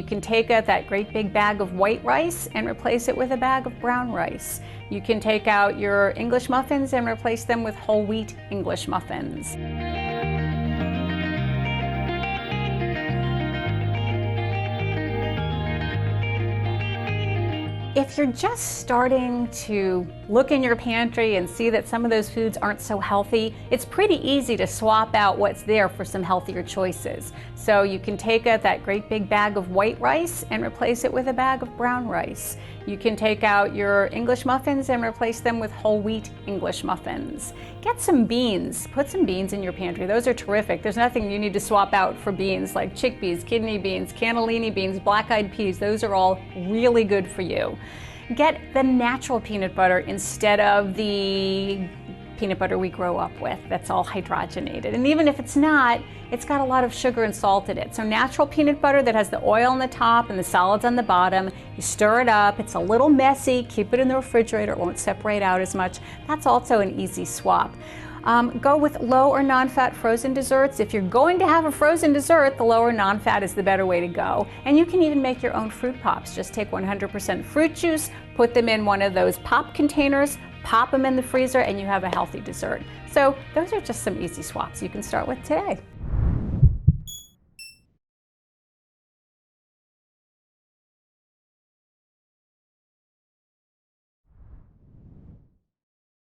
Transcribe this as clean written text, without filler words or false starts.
you can take that great big bag of white rice and replace it with a bag of brown rice. You can take out your English muffins and replace them with whole wheat English muffins. If you're just starting to look in your pantry and see that some of those foods aren't so healthy, it's pretty easy to swap out what's there for some healthier choices. So you can take that great big bag of white rice and replace it with a bag of brown rice. You can take out your English muffins and replace them with whole wheat English muffins. Get some beans. Put some beans in your pantry. Those are terrific. There's nothing you need to swap out for beans, like chickpeas, kidney beans, cannellini beans, black-eyed peas. Those are all really good for you. Get the natural peanut butter instead of the peanut butter we grow up with that's all hydrogenated. And even if it's not, it's got a lot of sugar and salt in it. So natural peanut butter that has the oil on the top and the solids on the bottom, you stir it up, it's a little messy, keep it in the refrigerator, it won't separate out as much. That's also an easy swap. Go with low or non-fat frozen desserts. If you're going to have a frozen dessert, the low or non-fat is the better way to go. And you can even make your own fruit pops. Just take 100% fruit juice, put them in one of those pop containers, pop them in the freezer, and you have a healthy dessert. So those are just some easy swaps you can start with today.